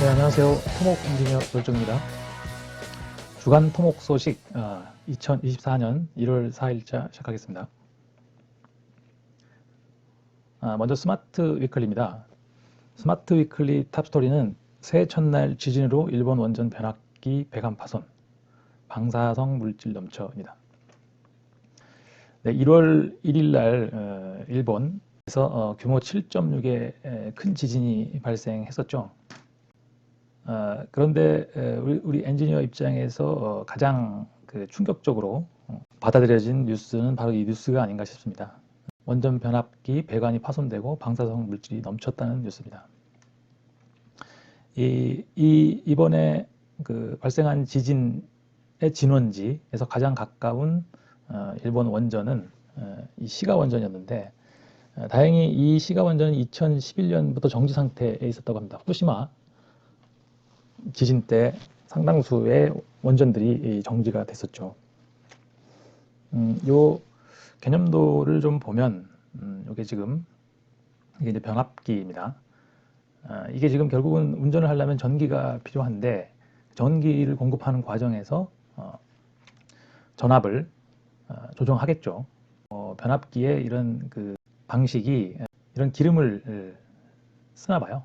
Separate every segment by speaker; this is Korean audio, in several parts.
Speaker 1: 네, 안녕하세요. 토목 엔지니어 열정입니다. 주간 토목 소식 2024년 1월 4일자 시작하겠습니다. 먼저 스마트 위클리입니다. 스마트 위클리 탑스토리는 새해 첫날 지진으로 일본 원전 변압기 배관 파손, 방사성 물질 넘쳐입니다. 네, 1월 1일 날 일본에서 규모 7.6의 큰 지진이 발생했었죠. 그런데 우리 엔지니어 입장에서 가장 충격적으로 받아들여진 뉴스는 바로 이 뉴스가 아닌가 싶습니다. 원전 변압기 배관이 파손되고 방사성 물질이 넘쳤다는 뉴스입니다. 이번에 발생한 지진의 진원지에서 가장 가까운 일본 원전은 이 시가 원전이었는데, 다행히 이 시가 원전은 2011년부터 정지 상태에 있었다고 합니다. 후쿠시마 지진 때 상당수의 원전들이 정지가 됐었죠. 요 개념도를 좀 보면, 이게 이제 변압기입니다. 이게 지금 결국은 운전을 하려면 전기가 필요한데, 전기를 공급하는 과정에서 전압을 조정하겠죠. 변압기의 이런 방식이 이런 기름을 쓰나 봐요.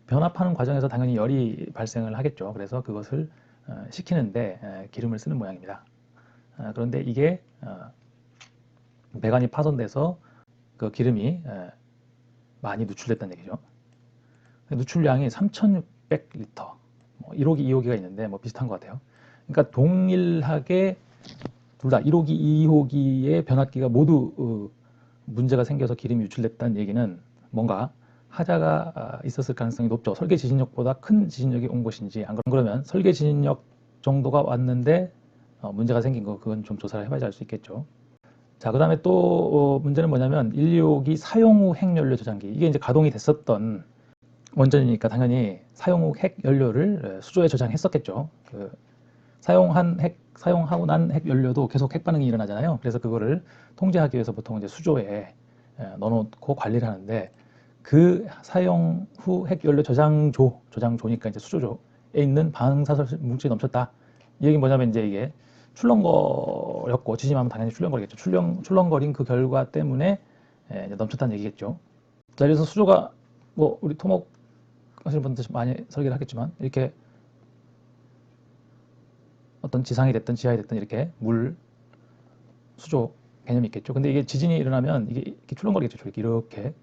Speaker 1: 변압하는 과정에서 당연히 열이 발생을 하겠죠. 그래서 그것을 식히는데 기름을 쓰는 모양입니다. 그런데 이게 배관이 파손돼서 그 기름이 많이 누출됐다는 얘기죠. 누출량이 3,600리터, 1호기, 2호기가 있는데 비슷한 것 같아요. 그러니까 동일하게 둘 다 1호기, 2호기의 변압기가 모두 문제가 생겨서 기름이 유출됐다는 얘기는 뭔가 하자가 있었을 가능성이 높죠. 설계 지진력보다 큰 지진력이 온 것인지, 안 그러면 설계 지진력 정도가 왔는데 문제가 생긴 거, 그건 좀 조사를 해봐야 알 수 있겠죠. 자, 그 다음에 또 문제는 뭐냐면 1, 2호기 사용 후 핵연료 저장기, 이게 이제 가동이 됐었던 원전이니까 당연히 사용 후 핵연료를 수조에 저장했었겠죠. 사용하고 난 핵연료도 계속 핵반응이 일어나잖아요. 그래서 그거를 통제하기 위해서 보통 이제 수조에 넣어놓고 관리를 하는데, 그 사용 후 핵연료 저장조니까 이제 수조조에 있는 방사성 물질이 넘쳤다. 이 얘기는 뭐냐면 이제 이게 출렁거렸고, 지진하면 당연히 출렁거리겠죠. 출렁거린 그 결과 때문에 이제 넘쳤다는 얘기겠죠. 자, 그래서 수조가 우리 토목 하시는 분들 많이 설계를 하겠지만, 이렇게 어떤 지상이 됐든 지하에 됐든 이렇게 물 수조 개념이 있겠죠. 근데 이게 지진이 일어나면 이게 이렇게 출렁거리겠죠. 이렇게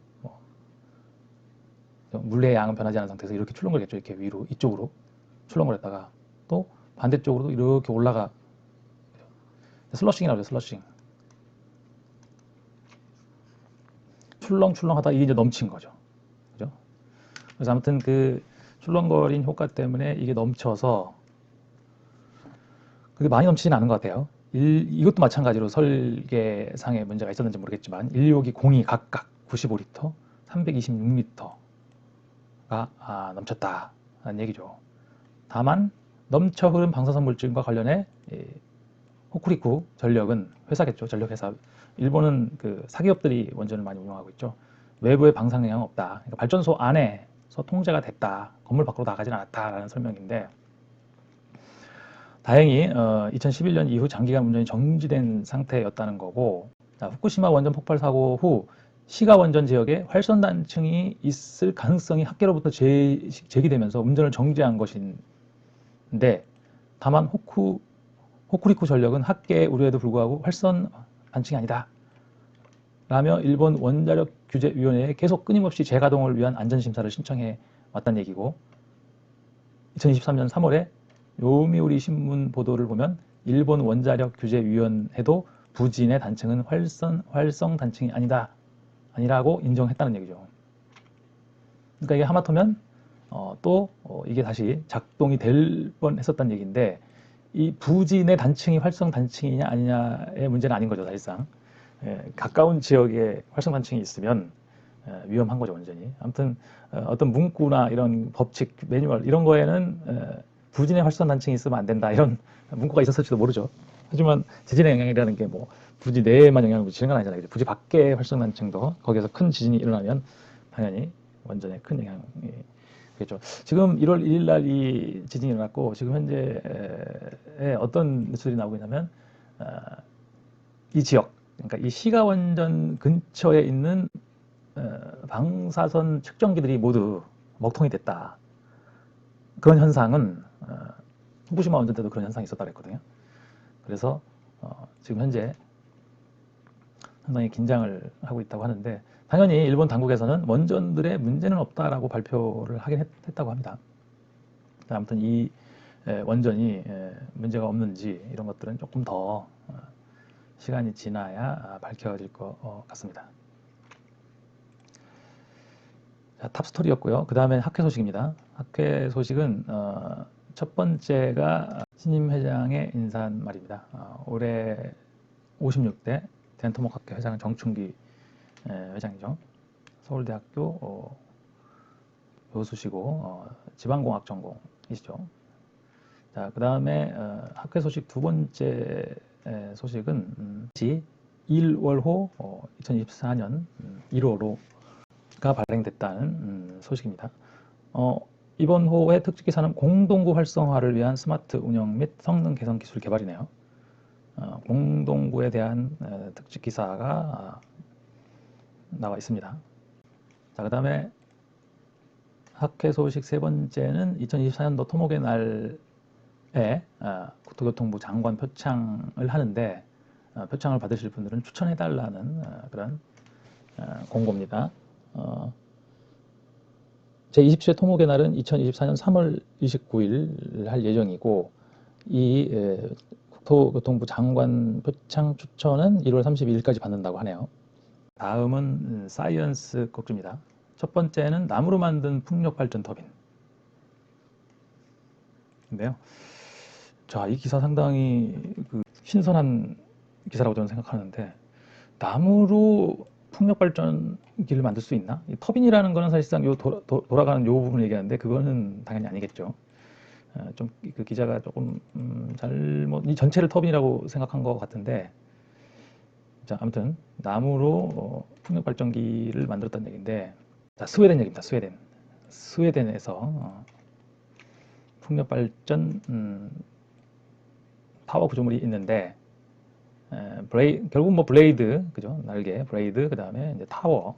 Speaker 1: 물의 양은 변하지 않은 상태에서 이렇게 출렁거리겠죠. 이렇게 위로, 이쪽으로 출렁거렸다가 또 반대쪽으로도 이렇게 올라가. 슬러싱이라고 하죠. 슬러싱. 출렁출렁 하다 이게 이제 넘친 거죠. 그죠? 그래서 아무튼 그 출렁거린 효과 때문에 이게 넘쳐서, 그게 많이 넘치진 않은 것 같아요. 이것도 마찬가지로 설계상의 문제가 있었는지 모르겠지만 1, 2호기 공이 각각 95리터, 326리터가 넘쳤다는 얘기죠. 다만 넘쳐 흐른 방사성 물질과 관련해 호쿠리쿠 전력은 회사겠죠. 전력회사. 일본은 사기업들이 원전을 많이 운영하고 있죠. 외부의 방사능 영향은 없다. 그러니까 발전소 안에서 통제가 됐다. 건물 밖으로 나가진 않았다라는 설명인데, 다행히 2011년 이후 장기간 운전이 정지된 상태였다는 거고, 후쿠시마 원전 폭발 사고 후 시가 원전 지역에 활선단층이 있을 가능성이 학계로부터 제기되면서 운전을 정지한 것인데, 다만 호쿠리쿠 전력은 학계의 우려에도 불구하고 활선 단층이 아니다 라며 일본 원자력 규제위원회에 계속 끊임없이 재가동을 위한 안전심사를 신청해 왔다는 얘기고, 2023년 3월에 요미우리 신문 보도를 보면 일본 원자력 규제위원회도 부진의 단층은 활성 단층이 아니라고 인정했다는 얘기죠. 그러니까 이게 하마터면 이게 다시 작동이 될 뻔했었다는 얘기인데, 이 부진의 단층이 활성 단층이냐 아니냐의 문제는 아닌 거죠. 사실상 가까운 지역에 활성 단층이 있으면 위험한 거죠, 완전히. 아무튼 어떤 문구나 이런 법칙, 매뉴얼 이런 거에는 부진의 활성 단층이 있으면 안 된다, 이런 문구가 있었을지도 모르죠. 하지만 지진의 영향이라는 게 부지 내에만 영향을 미치는 건 아니잖아요. 부지 밖의 활성 단층도 거기에서 큰 지진이 일어나면 당연히 원전에 큰 영향이 그렇죠. 지금 1월 1일 날 이 지진이 일어났고 지금 현재 어떤 뉴스들이 나오고 있냐면 어, 이 지역, 그러니까 이 시가 원전 근처에 있는 방사선 측정기들이 모두 먹통이 됐다. 그런 현상은 후쿠시마 원전 때도 그런 현상이 있었다고 그랬거든요. 그래서 지금 현재 상당히 긴장을 하고 있다고 하는데 당연히 일본 당국에서는 원전들의 문제는 없다라고 발표를 하긴 했다고 합니다. 아무튼 이 원전이 문제가 없는지 이런 것들은 조금 더 시간이 지나야 밝혀질 것 같습니다. 자, 탑스토리였고요. 그 다음에 학회 소식입니다. 학회 소식은 첫 번째가 신임 회장의 인사한 말입니다. 올해 56대 대한토목학회 회장은 정춘기 회장이죠. 서울대학교 교수시고 지방공학 전공이시죠. 자, 그 다음에 학회 소식 두 번째 소식은 1월호 2024년 1호로가 발행됐다는 소식입니다. 이번 호의 특집 기사는 공동구 활성화를 위한 스마트 운영 및 성능 개선 기술 개발이네요. 공동구에 대한 특집 기사가 나와 있습니다. 자, 그 다음에 학회 소식 세 번째는 2024년도 토목의 날에 국토교통부 장관 표창을 하는데 표창을 받으실 분들은 추천해달라는 그런 공고입니다. 제27회 토목의 날은 2024년 3월 29일 할 예정이고 이 국토교통부 장관 표창 추천은 1월 32일까지 받는다고 하네요. 다음은 사이언스 곡주입니다. 첫 번째는 나무로 만든 풍력발전 터빈 인데요. 자, 이 기사 상당히 신선한 기사라고 저는 생각하는데 나무로 풍력발전기를 만들 수 있나? 이 터빈이라는 거는 사실상 요 돌아가는 요 부분을 얘기하는데 그거는 당연히 아니겠죠. 좀 그 기자가 조금 잘못 이 전체를 터빈이라고 생각한 것 같은데 자, 아무튼 나무로 풍력발전기를 만들었다는 얘기인데 자, 스웨덴 얘기입니다. 스웨덴에서 풍력발전 타워 구조물이 있는데 결국 뭐 블레이드, 그죠? 날개, 블레이드, 그 다음에 이제 타워,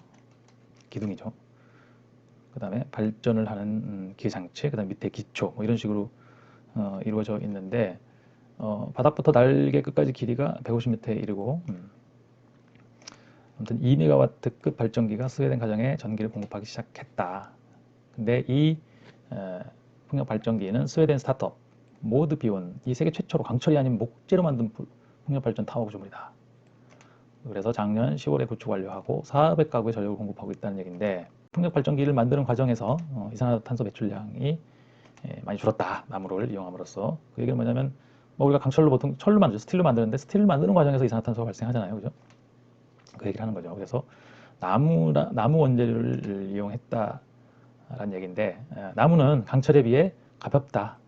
Speaker 1: 기둥이죠. 그 다음에 발전을 하는 기계장치, 그 다음에 밑에 기초, 뭐 이런 식으로 이루어져 있는데 바닥부터 날개 끝까지 길이가 150m에 이르고 아무튼 2메가와트급 발전기가 스웨덴 가정에 전기를 공급하기 시작했다. 근데 이 풍력 발전기는 스웨덴 스타트업 모드 비온 이 세계 최초로 강철이 아닌 목재로 만든 풍력 발전 타워 구조물이다. 그래서 작년 10월에 구축 완료하고 400가구에 전력을 공급하고 있다는 얘기인데 풍력 발전기를 만드는 과정에서 이산화탄소 배출량이 많이 줄었다. 나무를 이용함으로써 그 얘기는 뭐냐면 뭐 우리가 강철로 보통 철로 만들죠. 스틸로 만드는데 스틸을 만드는 과정에서 이산화탄소가 발생하잖아요. 그죠? 그 얘기를 하는 거죠. 그래서 나무 원재료를 이용했다라는 얘기인데 나무는 강철에 비해 가볍다.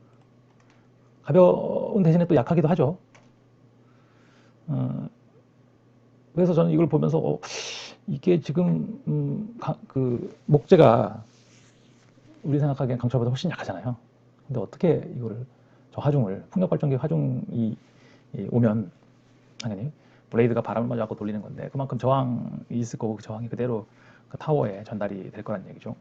Speaker 1: 가벼운 대신에 또 약하기도 하죠. 그래서 저는 이걸 보면서 이게 지금 그 목재가 우리 생각하기엔 강철보다 훨씬 약하잖아요. 근데 어떻게 이거를 저 하중을 풍력발전기 하중이 오면 당연히 블레이드가 바람을 맞아갖고 돌리는 건데 그만큼 저항이 있을 거고 그 저항이 그대로 그 타워에 전달이 될 거란 얘기죠.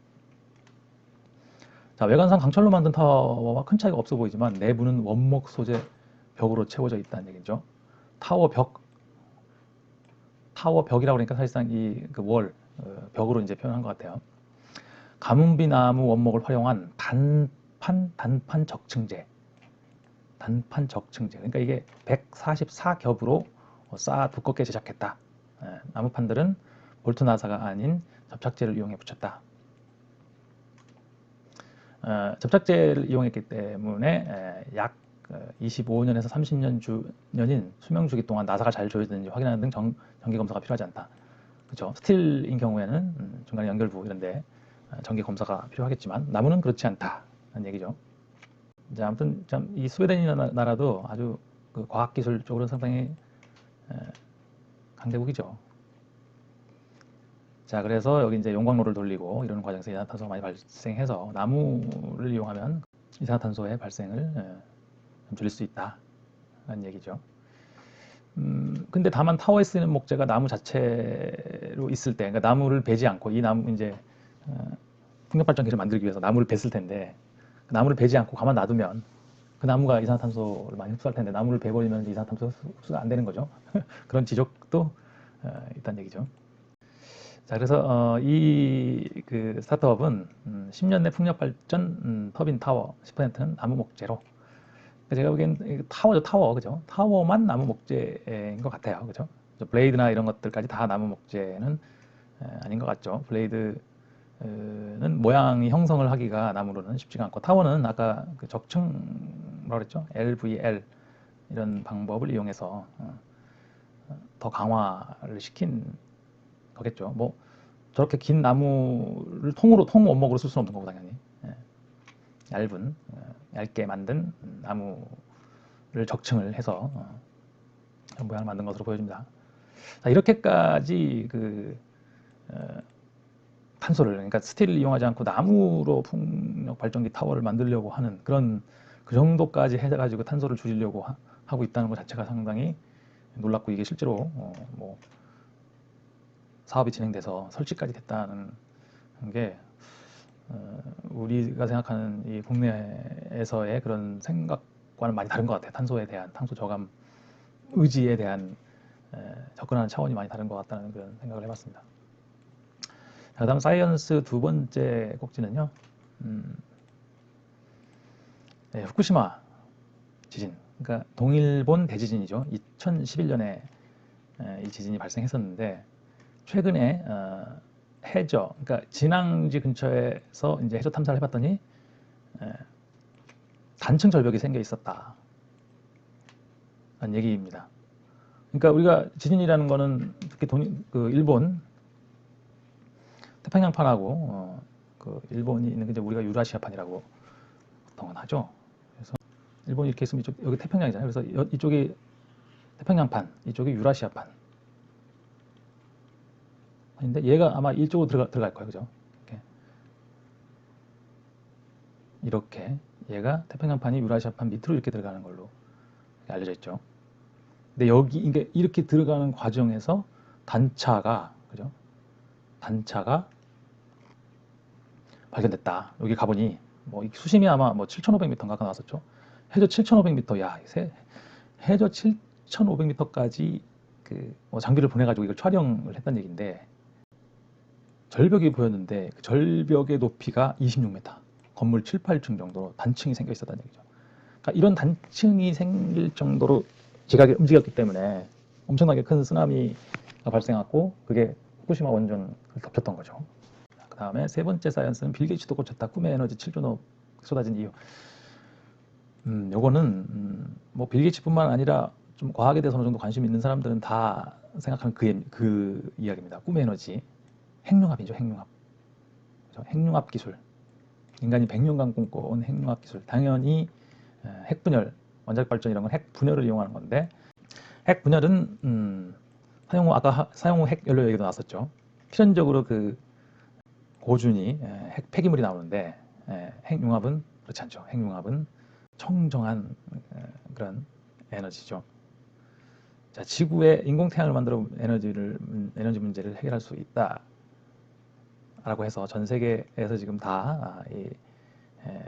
Speaker 1: 자, 외관상 강철로 만든 타워와 큰 차이가 없어 보이지만 내부는 원목 소재 벽으로 채워져 있다는 얘기죠. 타워 벽이라고 그러니까 사실상 이 그 벽으로 이제 표현한 것 같아요. 가뭄비 나무 원목을 활용한 단판 적층재. 그러니까 이게 144겹으로 쌓아 두껍게 제작했다. 나무판들은 볼트 나사가 아닌 접착제를 이용해 붙였다. 접착제를 이용했기 때문에 약 25년에서 30년인 수명 주기 동안 나사가 잘 조여지는지 확인하는 등 정기 검사가 필요하지 않다. 그렇죠. 스틸인 경우에는 중간에 연결부 이런데 정기 검사가 필요하겠지만 나무는 그렇지 않다는 얘기죠. 이제 아무튼 참 이 스웨덴이라는 나라도 아주 그 과학기술 쪽으로 상당히 강대국이죠. 자, 그래서 여기 이제 용광로를 돌리고 이런 과정에서 이산화탄소가 많이 발생해서 나무를 이용하면 이산화탄소의 발생을 좀 줄일 수 있다라는 얘기죠. 근데 다만 타워에 쓰이는 목재가 나무 자체로 있을 때, 그러니까 나무를 베지 않고 이 나무 이제 풍력발전기를 만들기 위해서 나무를 뱄을 텐데 그 나무를 베지 않고 가만 놔두면 그 나무가 이산화탄소를 많이 흡수할 텐데 나무를 베버리면 이산화탄소 흡수가 안 되는 거죠. 그런 지적도 있다는 얘기죠. 자, 그래서 이 그 스타트업은 10년 내 풍력 발전 터빈 타워 10%는 나무 목재로. 제가 보기엔 타워죠, 타워, 그죠? 타워만 나무 목재인 것 같아요, 그죠? 블레이드나 이런 것들까지 다 나무 목재는 아닌 것 같죠. 블레이드는 모양이 형성을 하기가 나무로는 쉽지가 않고 타워는 아까 그 적층 뭐라 그랬죠? LVL 이런 방법을 이용해서 더 강화를 시킨 거겠죠. 뭐 저렇게 긴 나무를 통 원목으로 쓸 수는 없는 거고 당연히 얇은 얇게 만든 나무를 적층을 해서 모양을 만든 것으로 보여집니다. 자, 이렇게까지 그 탄소를 그러니까 스틸을 이용하지 않고 나무로 풍력 발전기 타워를 만들려고 하는 그런 그 정도까지 해가지고 탄소를 줄이려고 하고 있다는 것 자체가 상당히 놀랍고 이게 실제로 뭐 사업이 진행돼서 설치까지 됐다는 게 우리가 생각하는 이 국내에서의 그런 생각과는 많이 다른 것 같아요. 탄소에 대한 탄소 저감 의지에 대한 접근하는 차원이 많이 다른 것 같다는 그런 생각을 해봤습니다. 그 다음 사이언스 두 번째 꼭지는요. 네, 후쿠시마 지진, 그러니까 동일본 대지진이죠. 2011년에 이 지진이 발생했었는데 최근에 해저, 그러니까 진앙지 근처에서 이제 해저 탐사를 해봤더니 단층 절벽이 생겨 있었다. 라는 얘기입니다. 그러니까 우리가 지진이라는 거는 특히 그 일본 태평양판하고 그 일본이 있는 게 이제 우리가 유라시아판이라고 보통은 하죠. 그래서 일본이 이렇게 있으면 이쪽 여기 태평양이잖아요. 그래서 이쪽이 태평양판, 이쪽이 유라시아판. 아닌데 얘가 아마 이쪽으로 들어갈 거예요, 그죠? 이렇게 얘가 태평양판이 유라시아판 밑으로 이렇게 들어가는 걸로 알려져 있죠. 근데 여기 이렇게 들어가는 과정에서 단차가 그죠? 단차가 발견됐다. 여기 가보니 뭐 수심이 아마 뭐 7,500m인가 나왔었죠. 해저 7,500m, 야, 해저 7,500m까지 뭐 장비를 보내가지고 이걸 촬영을 했다는 얘기인데 절벽이 보였는데 그 절벽의 높이가 26m, 건물 7, 8층 정도로 단층이 생겨 있었다는 얘기죠. 그러니까 이런 단층이 생길 정도로 지각이 움직였기 때문에 엄청나게 큰 쓰나미가 발생했고 그게 후쿠시마 원전을 덮쳤던 거죠. 그 다음에 세 번째 사이언스는 빌 게이츠도 꽂혔다. 꿈의 에너지 7조 쏟아진 이유. 요거는 뭐 빌 게이츠뿐만 아니라 좀 과학에 대해서 어느 정도 관심 있는 사람들은 다 생각하는 그 이야기입니다. 꿈의 에너지. 핵융합이죠, 핵융합. 그렇죠? 핵융합 기술. 인간이 100년간 꿈꿔온 핵융합 기술. 당연히 핵분열, 원자력 발전 이런 건 핵분열을 이용하는 건데 핵 분열은 아까 사용 후 핵 연료 얘기도 나왔었죠. 필연적으로 그 고준위 핵 폐기물이 나오는데 핵융합은 그렇지 않죠. 핵융합은 청정한 그런 에너지죠. 자, 지구에 인공태양을 만들어 에너지 문제를 해결할 수 있다라고 해서 전 세계에서 지금 다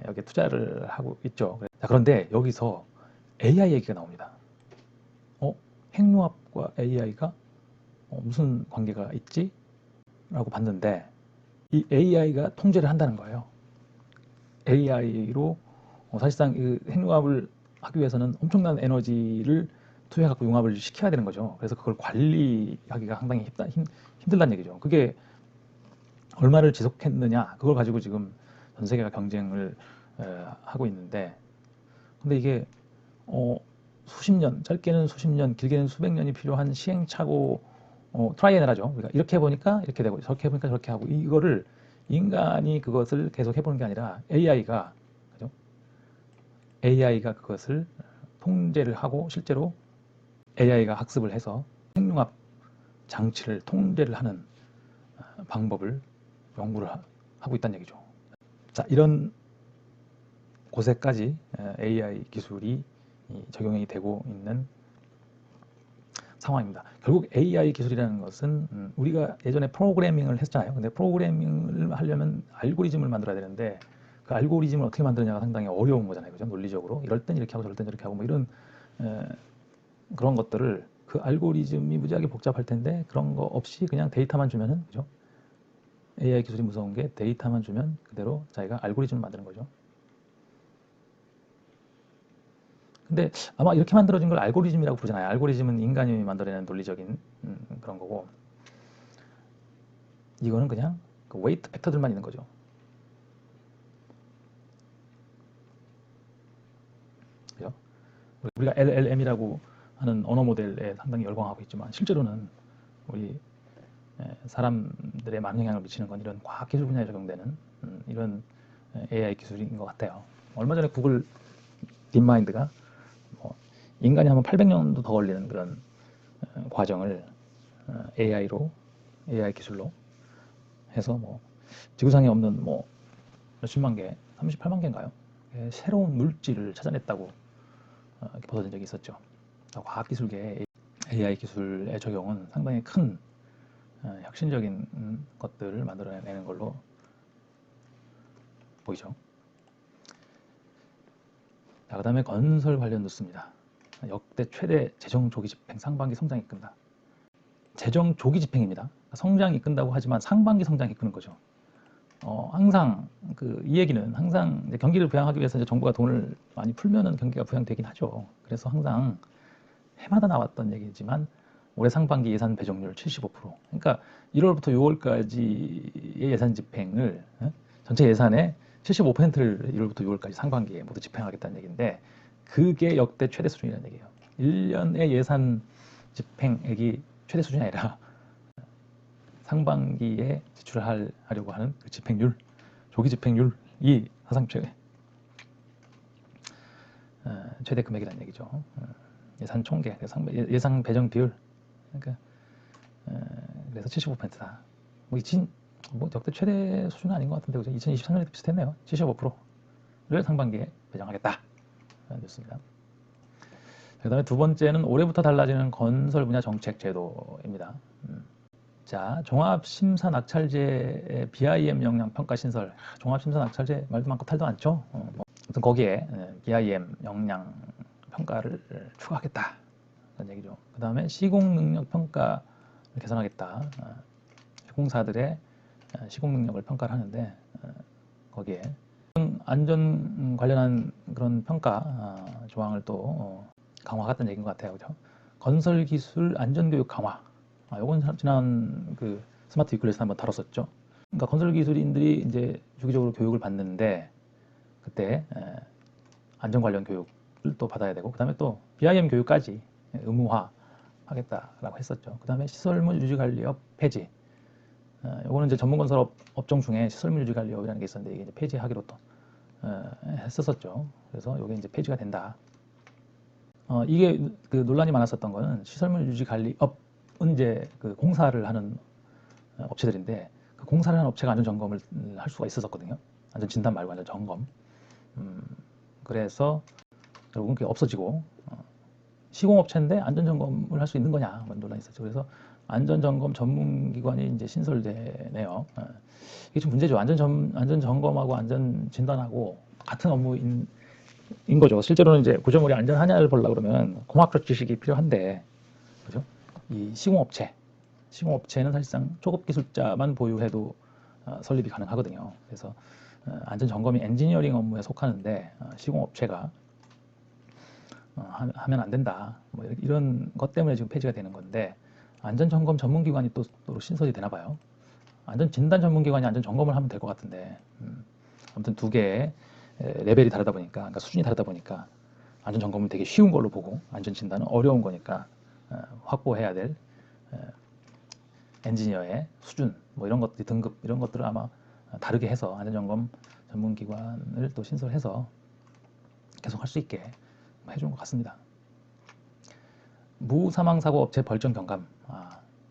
Speaker 1: 여기에 투자를 하고 있죠. 자, 그런데 여기서 AI 얘기가 나옵니다. 핵융합과 AI가 무슨 관계가 있지? 라고 봤는데 이 AI가 통제를 한다는 거예요. AI로 사실상 이 핵융합을 하기 위해서는 엄청난 에너지를 투여해갖고 융합을 시켜야 되는 거죠. 그래서 그걸 관리하기가 상당히 힘들다는 얘기죠. 그게 얼마를 지속했느냐 그걸 가지고 지금 전 세계가 경쟁을 하고 있는데 근데 이게 수십 년, 짧게는 수십 년, 길게는 수백 년이 필요한 시행착오 트라이 앤 에러죠. 그러니까 이렇게 해보니까 이렇게 되고 저렇게 해보니까 저렇게 하고 이거를 인간이 그것을 계속 해보는 게 아니라 AI가 그죠? AI가 그것을 통제를 하고 실제로 AI가 학습을 해서 핵융합 장치를 통제를 하는 방법을 연구를 하고 있다는 얘기죠. 자, 이런 곳에까지 AI 기술이 적용이 되고 있는 상황입니다. 결국 AI 기술이라는 것은 우리가 예전에 프로그래밍을 했잖아요. 근데 프로그래밍을 하려면 알고리즘을 만들어야 되는데 그 알고리즘을 어떻게 만드느냐가 상당히 어려운 거잖아요. 그죠? 논리적으로. 이럴 땐 이렇게 하고 저럴 땐 저렇게 하고 뭐 이런 그런 것들을 그 알고리즘이 무지하게 복잡할 텐데 그런 거 없이 그냥 데이터만 주면은 그죠? AI 기술이 무서운 게 데이터만 주면 그대로 자기가 알고리즘을 만드는 거죠. 근데 아마 이렇게 만들어진 걸 알고리즘이라고 부르잖아요. 알고리즘은 인간이 만들어내는 논리적인 그런 거고 이거는 그냥 그 웨이트 팩터들만 있는 거죠. 그죠? 우리가 LLM이라고 하는 언어 모델에 상당히 열광하고 있지만 실제로는 우리 사람들의 많은 영향을 미치는 건 이런 과학기술 분야에 적용되는 이런 AI 기술인 것 같아요. 얼마 전에 구글 딥마인드가 뭐 인간이 하면 800년도 더 걸리는 그런 과정을 AI 기술로 해서 뭐 지구상에 없는 뭐 몇십만 개, 38만 개인가요? 새로운 물질을 찾아냈다고 이렇게 보도된 적이 있었죠. 과학기술계의 AI 기술의 적용은 상당히 큰 혁신적인 것들을 만들어내는 걸로 보이죠. 자, 그 다음에 건설 관련 뉴스입니다. 역대 최대 재정 조기 집행 상반기 성장이 이끈다. 재정 조기 집행입니다. 성장이 이끈다고 하지만 상반기 성장이 이끄는 거죠. 항상 이 얘기는 항상 이제 경기를 부양하기 위해서 이제 정부가 돈을 많이 풀면은 경기가 부양되긴 하죠. 그래서 항상 해마다 나왔던 얘기지만 올해 상반기 예산 배정률 75%. 그러니까 1월부터 6월까지의 예산 집행을 전체 예산의 75%를 1월부터 6월까지 상반기에 모두 집행하겠다는 얘기인데 그게 역대 최대 수준이라는 얘기예요. 1년의 예산 집행액이 최대 수준이 아니라 상반기에 지출하려고 하는 그 집행률, 조기 집행률이 사상 최대 금액이라는 얘기죠. 예산 총계, 예상 배정 비율. 그러니까 그래서 75%다. 뭐 역대 최대 수준은 아닌 것 같은데 그죠? 2023년에도 비슷했네요. 75%를 상반기에 배정하겠다. 뉴스입니다. 그다음에 두 번째는 올해부터 달라지는 건설 분야 정책 제도입니다. 자, 종합심사 낙찰제의 BIM 역량 평가 신설. 종합심사 낙찰제 말도 많고 탈도 많죠. 아무튼 거기에 BIM 역량 평가를 추가하겠다. 그런 얘기죠. 그 다음에 시공 능력 평가를 개선하겠다. 시공사들의 시공 능력을 평가를 하는데 거기에 안전 관련한 그런 평가 조항을 또 강화하겠다는 얘기인 것 같아요. 그죠? 건설 기술 안전 교육 강화. 요건 지난 그 스마트 위클에서 한번 다뤘었죠. 그러니까 건설 기술인들이 이제 주기적으로 교육을 받는데 그때 안전 관련 교육을 또 받아야 되고 그다음에 또 BIM 교육까지 의무화 하겠다라고 했었죠. 그다음에 시설물 유지관리업 폐지. 요거는 이제 전문건설 업종 중에 시설물 유지관리업이라는 게 있었는데 이게 이제 폐지하기로 또 했었었죠. 그래서 요게 이제 폐지가 된다. 이게 그 논란이 많았었던 거는 시설물 유지관리업은 이제 그 공사를 하는 업체들인데 그 공사를 하는 업체가 안전 점검을 할 수가 있었거든요. 안전 진단 말고 안전 점검. 그래서 결국은 그게 없어지고 시공업체인데 안전점검을 할 수 있는 거냐 뭐 논란이 있었죠. 그래서 안전점검 전문기관이 이제 신설되네요. 이게 좀 문제죠. 안전점검하고 안전진단하고 같은 업무인 거죠. 실제로는 이제 구조물이 안전하냐를 보려고 그러면 공학적 지식이 필요한데, 그죠? 이 시공업체는 사실상 초급 기술자만 보유해도 설립이 가능하거든요. 그래서 안전점검이 엔지니어링 업무에 속하는데 시공업체가 하면 안 된다. 뭐 이런 것 때문에 지금 폐지가 되는 건데 안전점검 전문기관이 또 신설이 되나 봐요. 안전진단 전문기관이 안전점검을 하면 될 것 같은데 아무튼 두 개의 레벨이 다르다 보니까 그러니까 수준이 다르다 보니까 안전점검은 되게 쉬운 걸로 보고 안전진단은 어려운 거니까 확보해야 될 엔지니어의 수준 뭐 이런 것들 등급 이런 것들을 아마 다르게 해서 안전점검 전문기관을 또 신설해서 계속 할 수 있게 해준 것 같습니다. 무사망사고 업체 벌점 경감.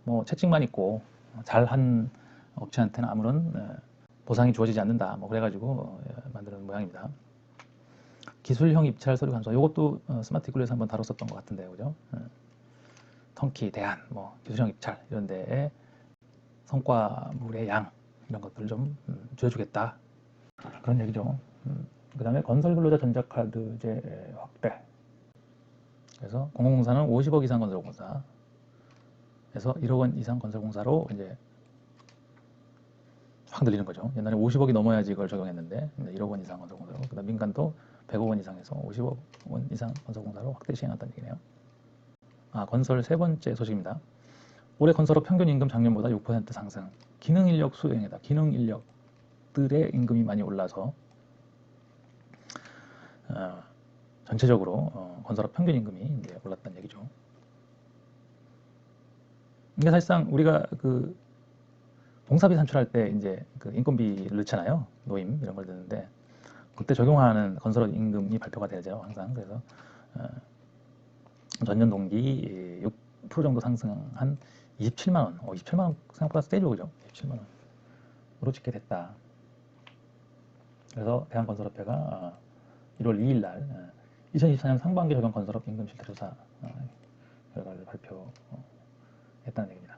Speaker 1: 뭐 채찍만 있고 잘한 업체한테는 아무런 보상이 주어지지 않는다. 뭐 그래가지고 만드는 모양입니다. 기술형 입찰 서류 감소. 이것도 스마트이클에서 한번 다뤘었던 것 같은데, 그죠? 턴키, 대안, 뭐 기술형 입찰 이런 데에 성과물의 양 이런 것들을 좀 줄여주겠다. 그런 얘기죠. 그 다음에 건설근로자 전자카드제 확대. 그래서 공공공사는 50억 이상 건설공사. 그래서 1억 원 이상 건설공사로 이제 확 늘리는 거죠. 옛날에 50억이 넘어야지 이걸 적용했는데 1억 원 이상 건설공사로. 그다음 민간도 100억 원 이상에서 50억 원 이상 건설공사로 확대 시행한다는 얘기네요. 건설 세 번째 소식입니다. 올해 건설업 평균 임금 작년보다 6% 상승. 기능 인력 수요형이다. 기능 인력들의 임금이 많이 올라서 전체적으로 건설업 평균 임금이 이제 올랐다는 얘기죠. 이게 사실상 우리가 그 봉사비 산출할 때 이제 그 인건비를 넣잖아요. 노임 이런 걸 넣는데 그때 적용하는 건설업 임금이 발표가 되죠. 항상. 그래서 전년 동기 6% 정도 상승한 27만 원. 27만 원 생각보다 세죠, 그죠? 27만 원으로 찍게 됐다. 그래서 대한건설업회가 1월 2일 날 2024년 상반기 적용 건설업 임금 실태조사 결과를 발표했다는 얘기입니다.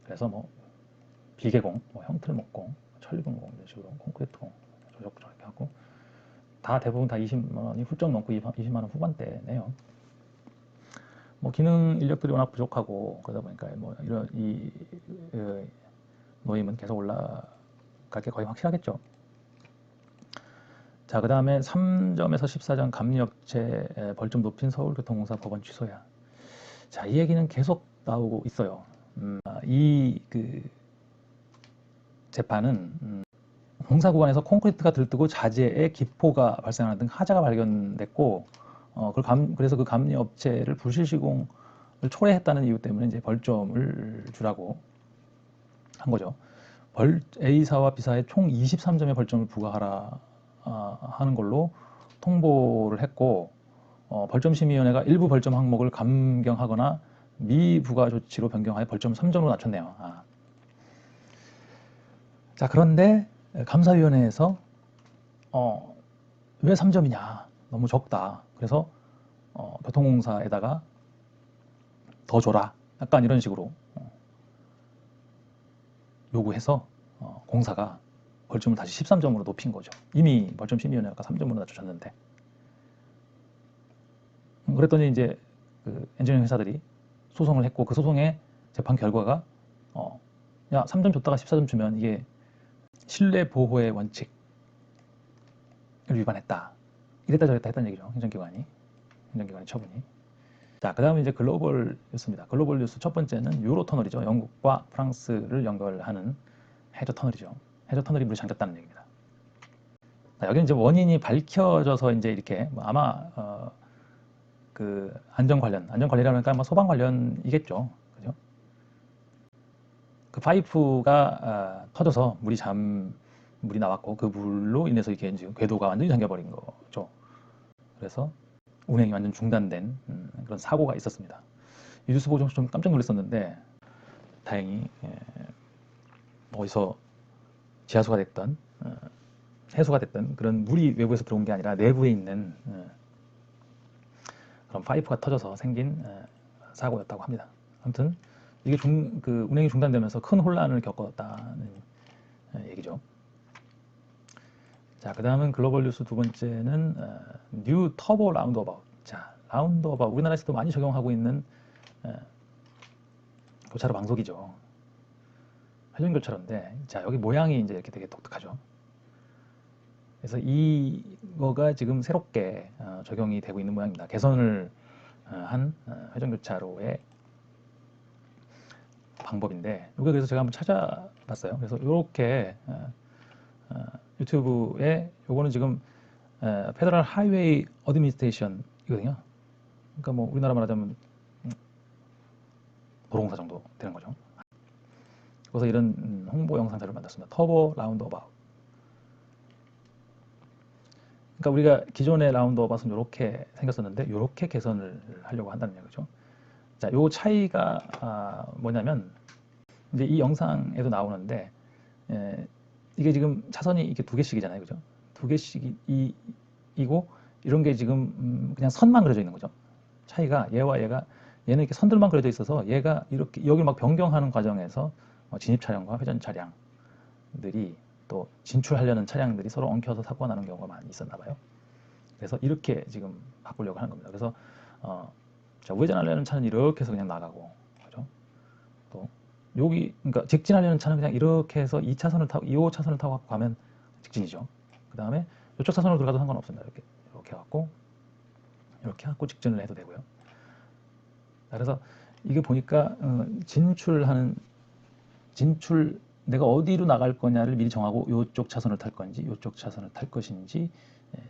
Speaker 1: 그래서 뭐 비계공, 뭐 형틀목공, 천리분공 이런 식으로 콘크리트공 조적조적 이렇게 하고 다 대부분 다 20만 원이 훌쩍 넘고 20만 원 후반대네요. 뭐 기능 인력들이 워낙 부족하고 그러다 보니까 뭐 이런 이 노임은 계속 올라갈 게 거의 확실하겠죠. 자, 그 다음에 3점에서 14점 감리업체 벌점 높인 서울교통공사 법원 취소야. 자, 이 얘기는 계속 나오고 있어요. 이 재판은 공사 구간에서 콘크리트가 들뜨고 자재에 기포가 발생하는 등 하자가 발견됐고, 그래서 그 감리 업체를 불실 시공을 초래했다는 이유 때문에 이제 벌점을 주라고 한 거죠. A사와 B사에 총 23점의 벌점을 부과하라 하는 걸로 통보를 했고, 벌점심의위원회가 일부 벌점 항목을 감경하거나 미부과 조치로 변경하여 벌점을 3점으로 낮췄네요. 자, 그런데 감사위원회에서 왜 3점이냐, 너무 적다. 그래서 교통공사에다가 더 줘라, 약간 이런 식으로 요구해서 공사가 벌점을 다시 13점으로 높인 거죠. 이미 벌점심의위원회가 3점으로 낮춰졌는데. 그랬더니 이제 그 엔지니어링 회사들이 소송을 했고, 그 소송의 재판 결과가 야, 3점 줬다가 14점 주면 이게 신뢰 보호의 원칙을 위반했다. 이랬다 저랬다 했다는 얘기죠. 행정기관의 처분이. 자, 그 다음에 이제 글로벌 뉴스입니다. 글로벌 뉴스 첫 번째는 유로 터널이죠. 영국과 프랑스를 연결하는 해저 터널이죠. 해저 터널이 물에 잠겼다는 얘기입니다. 자, 여기는 이제 원인이 밝혀져서 이제 이렇게 아마 그 안전 관리라니까 아마 소방 관련이겠죠. 그죠? 그 파이프가 터져서 물이 나왔고 그 물로 인해서 이게 지금 궤도가 완전히 잠겨버린 거죠. 그래서 운행이 완전 중단된 그런 사고가 있었습니다. 이 뉴스 보고 좀 깜짝 놀랐었는데 다행히 어디서 지하수가 됐던 해수가 됐던 그런 물이 외부에서 들어온 게 아니라 내부에 있는 그런 파이프가 터져서 생긴 사고였다고 합니다. 아무튼 이게 운행이 중단되면서 큰 혼란을 겪었다는 얘기죠. 자, 그 다음은 글로벌 뉴스 두 번째는 뉴 터보 라운드어바웃. 자, 라운드어바웃 우리나라에서도 많이 적용하고 있는 교차로 방속이죠. 회전교차로인데, 자, 여기 모양이 이제 이렇게 되게 독특하죠. 그래서 이거가 지금 새롭게 적용이 되고 있는 모양입니다. 개선을 한 회전교차로의 방법인데, 이거 그래서 제가 한번 찾아봤어요. 그래서 이렇게 유튜브에 요거는 지금 페더럴 하이웨이 어드미니스트레이션이거든요. 그러니까 뭐 우리나라 말하자면 도로공사 정도 되는 거죠. 그래서 이런 홍보 영상 자료를 만들었습니다. 터보 라운드어바웃. 그러니까 우리가 기존의 라운드어바웃은 이렇게 생겼었는데 이렇게 개선을 하려고 한다는 얘기죠. 자, 요 차이가 뭐냐면 이제 이 영상에도 나오는데 이게 지금 차선이 이렇게 두 개씩이잖아요, 그죠? 두 개씩이고 이런 게 지금 그냥 선만 그려져 있는 거죠. 차이가 얘와 얘가 얘는 이렇게 선들만 그려져 있어서 얘가 이렇게 여기를 막 변경하는 과정에서 진입 차량과 회전 차량들이 또 진출하려는 차량들이 서로 엉켜서 사고가 나는 경우가 많이 있었나 봐요. 그래서 이렇게 지금 바꾸려고 하는 겁니다. 그래서 자, 우회전하려는 차는 이렇게 해서 그냥 나가고, 그죠? 또 여기 그러니까 직진하려는 차는 그냥 이렇게 해서 2차선을 타고 2호차선을 타고 가면 직진이죠. 그 다음에 이쪽 차선으로 들어가도 상관없습니다. 이렇게 해갖고 이렇게 해갖고 직진을 해도 되고요. 그래서 이게 보니까 진출 내가 어디로 나갈 거냐를 미리 정하고 이쪽 차선을 탈 건지 이쪽 차선을 탈 것인지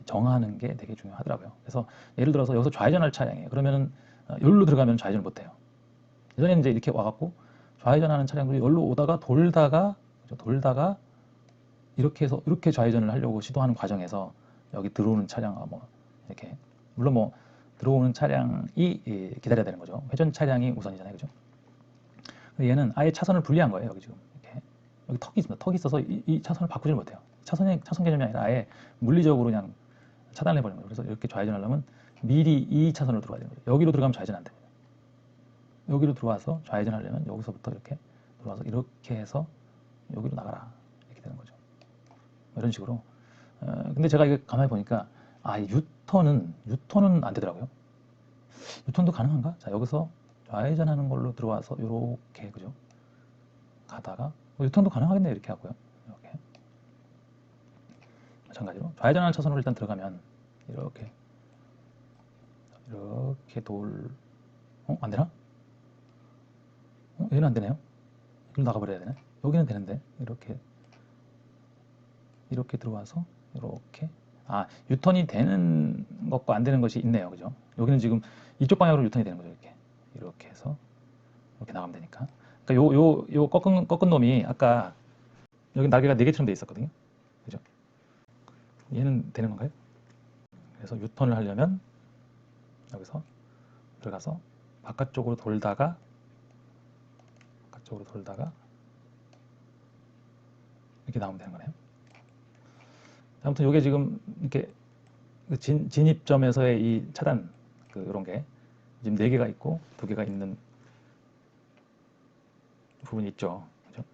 Speaker 1: 정하는 게 되게 중요하더라고요. 그래서 예를 들어서 여기서 좌회전할 차량이에요. 그러면은 여기로 들어가면 좌회전을 못 해요. 예전에는 이제 이렇게 와갖고 좌회전하는 차량들이 여기로 오다가 돌다가 이렇게 해서 이렇게 좌회전을 하려고 시도하는 과정에서 여기 들어오는 차량과 뭐 이렇게 물론 뭐 들어오는 차량이 기다려야 되는 거죠. 회전 차량이 우선이잖아요, 그죠? 얘는 아예 차선을 분리한 거예요. 여기 지금 이렇게 여기 턱이 있습니다. 턱이 있어서 이 차선을 바꾸지 못해요. 차선 개념이 아니라 아예 물리적으로 그냥 차단해 버리는 거예요. 그래서 이렇게 좌회전하려면 미리 이 차선으로 들어가야 되는 거예요. 여기로 들어가면 좌회전 안 됩니다. 여기로 들어와서 좌회전하려면 여기서부터 이렇게 들어와서 이렇게 해서 여기로 나가라 이렇게 되는 거죠. 이런 식으로. 근데 제가 이거 가만히 보니까 유턴은 안 되더라고요. 유턴도 가능한가? 자, 여기서 좌회전하는 걸로 들어와서 이렇게, 그죠? 가다가 유턴도 가능하겠네요. 이렇게 하고요. 이렇게 마찬가지로 좌회전하는 차선으로 일단 들어가면 이렇게 안 되나? 얘는 안 되네요. 이걸 나가버려야 되네. 여기는 되는데 이렇게 들어와서 이렇게 유턴이 되는 것과 안 되는 것이 있네요, 그죠? 여기는 지금 이쪽 방향으로 유턴이 되는 거죠. 이렇게 해서 이렇게 나가면 되니까. 그러니까 요 꺾은 놈이 아까 여기 날개가 4개처럼 돼 있었거든요, 그죠? 얘는 되는 건가요? 그래서 유턴을 하려면 여기서 들어가서 바깥쪽으로 돌다가 이렇게 나오면 되는 거네요. 아무튼 이게 지금 이렇게 진입점에서의 이 차단 이런 게 지금 4개가 있고 2개가 있는 부분이 있죠. 그죠?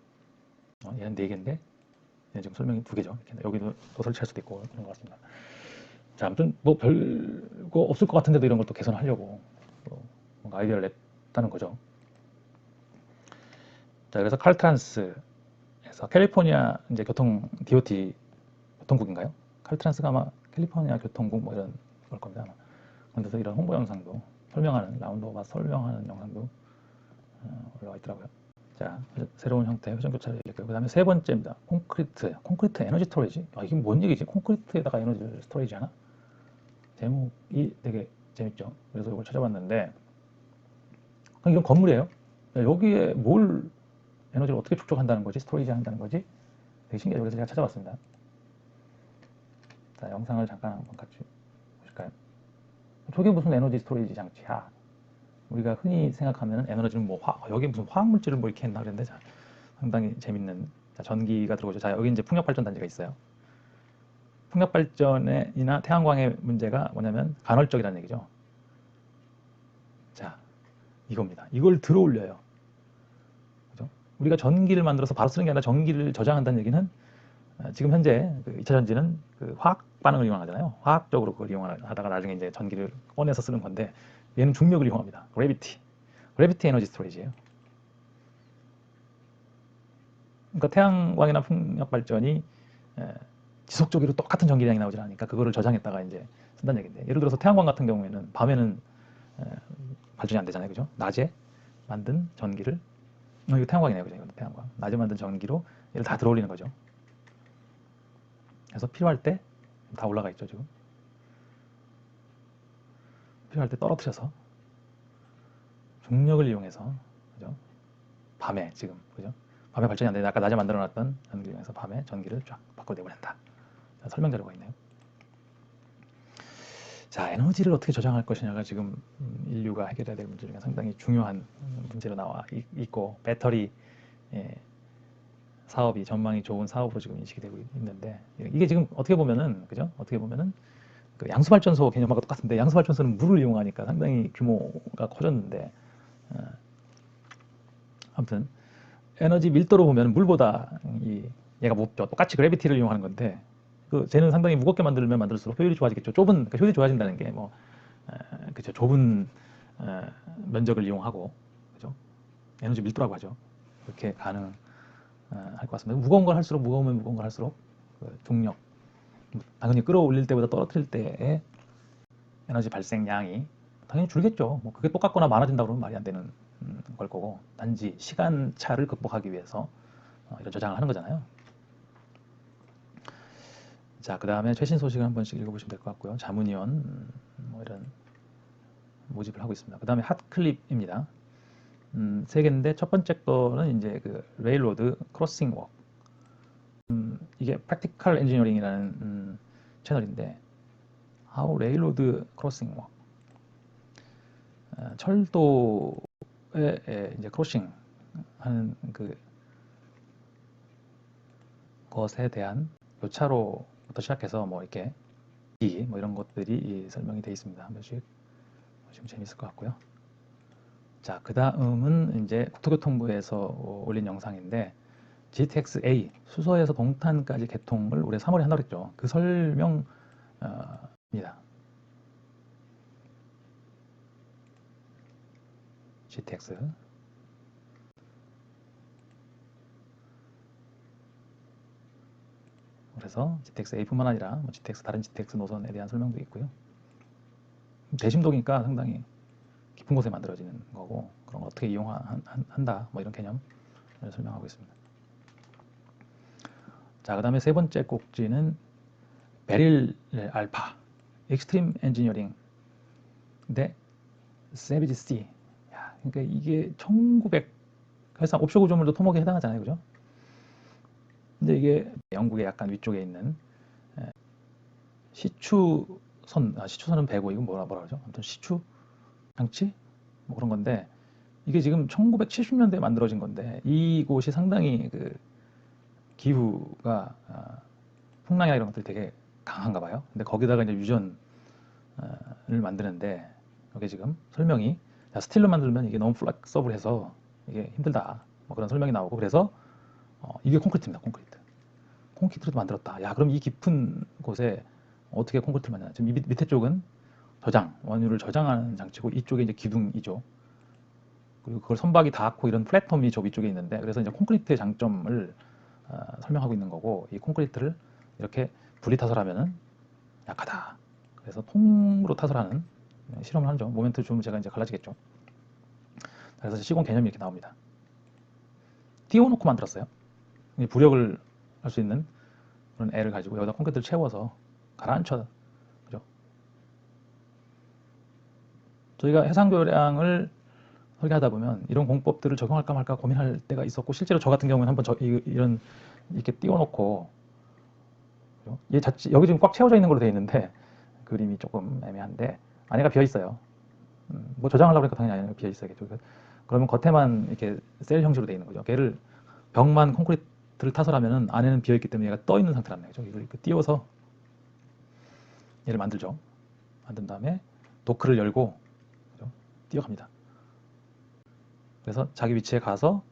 Speaker 1: 얘는 4개인데 얘는 지금 설명이 2개죠. 이렇게 여기도 또 설치할 수도 있고 그런 것 같습니다. 자, 아무튼 뭐 별거 없을 것 같은데도 이런 걸 또 개선하려고 뭔가 아이디어를 냈다는 거죠. 자, 그래서 칼트란스에서 캘리포니아 이제 DOT 교통국인가요? 칼트란스가 아마 캘리포니아 교통국 뭐 이런 걸 겁니다. 아마. 그래서 이런 홍보 영상도 라운드오버 설명하는 영상도 올라와 있더라고요. 자, 새로운 형태의 회전 교차를 얘기했고요. 그 다음에 세 번째입니다. 콘크리트 에너지 스토리지. 이게 뭔 얘기지? 콘크리트에다가 에너지 스토리지 하나? 제목이 되게 재밌죠. 그래서 이걸 찾아봤는데 이건 건물이에요. 여기에 뭘 에너지를 어떻게 축적한다는 거지? 스토리지 한다는 거지? 되게 신기하죠. 그래서 제가 찾아봤습니다. 자, 영상을 잠깐 한번 같이 보실까요? 저게 무슨 에너지 스토리지 장치야? 우리가 흔히 생각하면 에너지는 뭐 여기 무슨 화학물질을 뭐 이렇게 했나 그랬는데 자, 상당히 재밌는 전기가 들어오죠. 자, 여기 이제 풍력발전 단지가 있어요. 풍력발전이나 태양광의 문제가 뭐냐면 간헐적이라는 얘기죠. 자, 이겁니다. 이걸 들어 올려요. 그죠? 우리가 전기를 만들어서 바로 쓰는 게 아니라 전기를 저장한다는 얘기는 지금 현재 2차 전지는 화학 반응을 이용하잖아요. 화학적으로 그걸 이용하다가 나중에 이제 전기를 꺼내서 쓰는 건데 얘는 중력을 이용합니다. 그래비티 에너지 스토리지예요. 그러니까 태양광이나 풍력 발전이 지속적으로 똑같은 전기량이 나오지 않으니까 그거를 저장했다가 이제 쓴다는 얘기인데 예를 들어서 태양광 같은 경우에는 밤에는 발전이 안 되잖아요, 그죠? 낮에 만든 전기를 이거 태양광이네요, 그죠? 태양광. 낮에 만든 전기로 얘를 다 들어올리는 거죠. 그래서 필요할 때 다 올라가 있죠, 지금. 필요할 때 떨어뜨려서 중력을 이용해서, 그죠? 밤에 지금, 그죠? 밤에 발전이 안 되는데 아까 낮에 만들어놨던 전기를 이용해서 밤에 전기를 쫙 바꿔내버린다. 설명 자료가 있네요. 자, 에너지를 어떻게 저장할 것이냐가 지금 인류가 해결해야 될 문제 중에 상당히 중요한 문제로 나와 있고 배터리 예, 사업이 전망이 좋은 사업으로 지금 인식이 되고 있는데 이게 지금 어떻게 보면은 그죠? 어떻게 보면은 그 양수발전소 개념하고 똑같은데 양수발전소는 물을 이용하니까 상당히 규모가 커졌는데 아무튼 에너지 밀도로 보면 물보다 얘가 무겁죠. 똑같이 그래비티를 이용하는 건데 그 쟤는 상당히 무겁게 만들면 만들수록 효율이 좋아지겠죠. 그러니까 효율이 좋아진다는 게 뭐 그죠. 좁은 면적을 이용하고 그죠. 에너지 밀도라고 하죠. 그렇게 가능할 것 같습니다. 무거운 걸 할수록 무거우면 무거운 걸 할수록 그 중력 당연히 끌어올릴 때보다 떨어뜨릴 때의 에너지 발생량이 당연히 줄겠죠. 뭐 그게 똑같거나 많아진다 그러면 말이 안 되는 걸 거고 단지 시간 차를 극복하기 위해서 이런 저장을 하는 거잖아요. 자, 그 다음에 최신 소식을 한 번씩 읽어보시면 될 것 같고요. 자문위원 뭐 이런 모집을 하고 있습니다. 그 다음에 핫클립입니다. 세 개인데 첫 번째 거는 이제 그 레일로드 크로싱 워크. 이게 프랙티컬 엔지니어링이라는 채널인데 How Railroad Crossing Work. 철도에 이제 크로싱 하는 그 것에 대한 교차로부터 시작해서 뭐 이렇게 뭐 이런 것들이 설명이 되어 있습니다. 한 번씩 보시면 재밌을 것 같고요. 자, 그 다음은 이제 국토교통부에서 올린 영상인데 GTX-A 수서에서 동탄까지 개통을 올해 3월에 한다고 했죠. 그 설명입니다. GTX. 그래서 GTX-A뿐만 아니라 뭐 다른 GTX 노선에 대한 설명도 있고요. 대심도니까 상당히 깊은 곳에 만들어지는 거고 그런 걸 어떻게 이용한다 뭐 이런 개념을 설명하고 있습니다. 자, 그 다음에 세 번째 꼭지는 베릴 알파 익스트림 엔지니어링 대 세비지 C. 야, 그러니까 이게 1900 사실상 옵쇼 구조물도 토목에 해당하잖아요, 그죠? 근데 이게 영국의 약간 위쪽에 있는 시추선은 배고 이건 뭐라 그러죠? 아무튼 시추 장치 뭐 그런 건데 이게 지금 1970년대에 만들어진 건데 이곳이 상당히 그 기후가 풍랑이나 이런 것들이 되게 강한가 봐요. 근데 거기다가 이제 유전을 만드는데 여기 지금 설명이 스틸로 만들면 이게 너무 플렉서블해서 이게 힘들다 뭐 그런 설명이 나오고 그래서 이게 콘크리트입니다. 콘크리트로 만들었다. 야, 그럼 이 깊은 곳에 어떻게 콘크리트를 만드나? 지금 밑에 쪽은 원유를 저장하는 장치고 이쪽에 이제 기둥이죠. 그리고 그걸 선박이 닿고 이런 플랫폼이 저 위쪽에 있는데 그래서 이제 콘크리트의 장점을 설명하고 있는 거고 이 콘크리트를 이렇게 분리타설하면은 약하다. 그래서 통으로 타설하는 실험을 하죠. 모멘트 좀 제가 이제 갈라지겠죠. 그래서 시공 개념이 이렇게 나옵니다. 띄워놓고 만들었어요. 부력을 할 수 있는 그런 애를 가지고 여기다 콘크리트를 채워서 가라앉혀. 그죠? 저희가 해상교량을 설계하다 보면 이런 공법들을 적용할까 말까 고민할 때가 있었고 실제로 저 같은 경우는 한번 이런 이렇게 띄워놓고 여기 지금 꽉 채워져 있는 걸로 되어 있는데 그림이 조금 애매한데 안에가 비어 있어요. 뭐 저장하려고 하니까 당연히 안에가 비어 있어야겠죠. 그러면 겉에만 이렇게 셀 형식으로 되어 있는 거죠. 걔를 벽만 콘크리트를 타설하면은 안에는 비어 있기 때문에 얘가 떠 있는 상태란 말이죠. 이걸 이렇게 띄워서 얘를 만들죠. 만든 다음에 도크를 열고 그죠? 뛰어갑니다. 그래서 자기 위치에 가서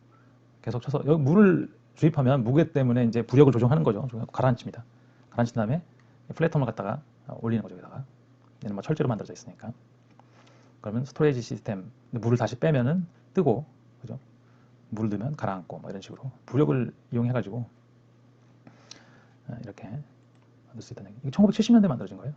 Speaker 1: 계속 쳐서 여기 물을 주입하면 무게 때문에 이제 부력을 조정하는 거죠. 가라앉힙니다. 가라앉힌 다음에 플랫폼을 갖다가 올리는 거죠. 여기다가 얘는 뭐 철제로 만들어져 있으니까. 그러면 스토리지 시스템 물을 다시 빼면은 뜨고 그죠? 물을 넣으면 가라앉고 뭐 이런 식으로 부력을 이용해 가지고 이렇게 만들 수 있다는 얘기. 이게 1970년대에 만들어진 거예요.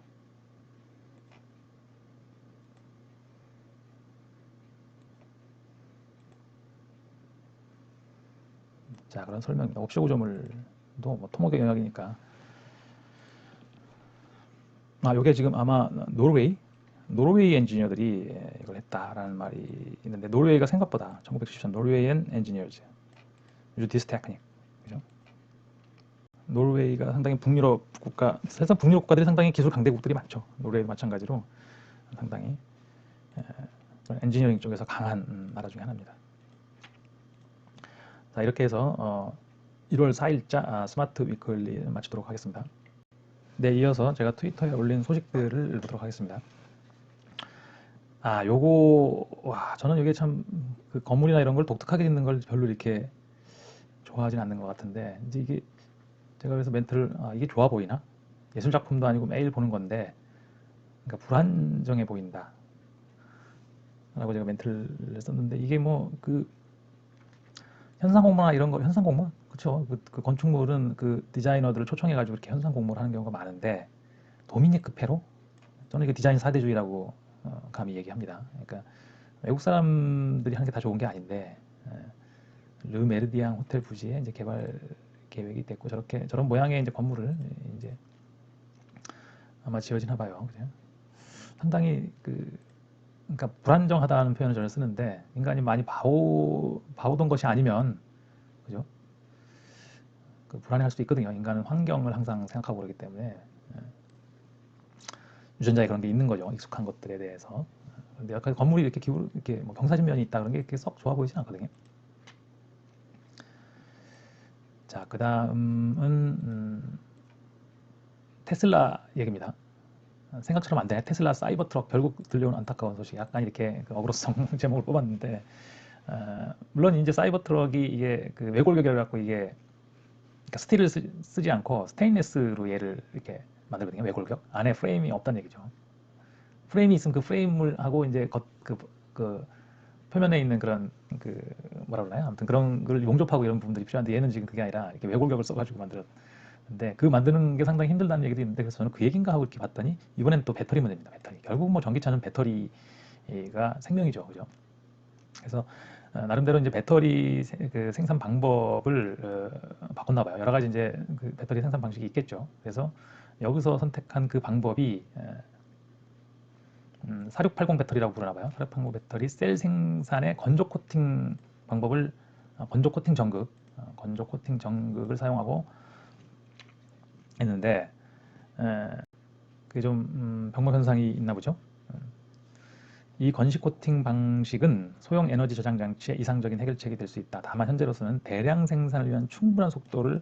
Speaker 1: 자, 그런 설명입니다. 옵쇼 구조물도 뭐 토목의 영역이니까. 요게 지금 아마 노르웨이 엔지니어들이 이걸 했다라는 말이 있는데 노르웨이가 생각보다 1970년 노르웨이엔 엔지니어즈 유즈 디스 테크닉 그죠? 노르웨이가 상당히 북유럽 국가, 사실상 북유럽 국가들이 상당히 기술 강대국들이 많죠. 노르웨이도 마찬가지로 상당히 엔지니어링 쪽에서 강한 나라 중에 하나입니다. 자, 이렇게 해서 1월 4일자 스마트 위클리 마치도록 하겠습니다. 네, 이어서 제가 트위터에 올린 소식들을 읽도록 하겠습니다. 저는 이게 참 그 건물이나 이런 걸 독특하게 짓는 걸 별로 이렇게 좋아하진 않는 것 같은데, 이제 이게 제가 그래서 멘트를, 이게 좋아 보이나? 예술 작품도 아니고 매일 보는 건데, 그러니까 불안정해 보인다. 라고 제가 멘트를 썼는데, 이게 뭐, 현상공모나 이런 거, 현상공모? 그쵸. 그 건축물은 그 디자이너들을 초청해가지고 이렇게 현상공모를 하는 경우가 많은데, 도미니크 페로? 저는 이게 디자인 사대주의라고 감히 얘기합니다. 그러니까 외국 사람들이 하는 게 다 좋은 게 아닌데, 르 메르디앙 호텔 부지에 이제 개발 계획이 됐고, 저런 모양의 이제 건물을 이제 아마 지어지나 봐요. 그죠? 상당히 그러니까 불안정하다는 표현을 저는 쓰는데, 인간이 많이 봐오던 것이 아니면, 그죠? 불안해할 수도 있거든요. 인간은 환경을 항상 생각하고 그러기 때문에 유전자에 그런 게 있는 거죠. 익숙한 것들에 대해서. 근데 약간 건물이 이렇게 뭐 경사진면이 있다 그런 게 이렇게 썩 좋아 보이진 않거든요. 자, 그 다음은 테슬라 얘기입니다. 생각처럼 안 되네. 테슬라 사이버 트럭 결국 들려온 안타까운 소식. 약간 이렇게 어그로성 제목을 뽑았는데, 물론 이제 사이버 트럭이 이게 외골격을 갖고 이게 그러니까 스틸을 쓰지 않고 스테인리스로 얘를 이렇게 만들거든요. 외골격 안에 프레임이 없다는 얘기죠. 프레임이 있으면 그 프레임을 하고 이제 그 표면에 있는 그런 뭐라 그러나요? 아무튼 그런 걸 용접하고 이런 부분들이 필요한데, 얘는 지금 그게 아니라 이렇게 외골격을 써가지고 만들었는데, 그 만드는 게 상당히 힘들다는 얘기도 있는데, 그래서 저는 그 얘기인가 하고 이렇게 봤더니 이번엔 또 배터리 문제입니다. 배터리. 결국 뭐 전기차는 배터리가 생명이죠, 그죠? 그래서 나름대로 이제 배터리 생산 방법을 바꿨나 봐요. 여러 가지 이제 그 배터리 생산 방식이 있겠죠. 그래서 여기서 선택한 그 방법이 4680 배터리라고 부르나 봐요. 4680 배터리 셀 생산의 건조 코팅 방법을 건조 코팅 전극을 사용하고 했는데, 그게 좀 병목 현상이 있나 보죠. 이 건식 코팅 방식은 소형 에너지 저장 장치의 이상적인 해결책이 될 수 있다. 다만 현재로서는 대량 생산을 위한 충분한 속도를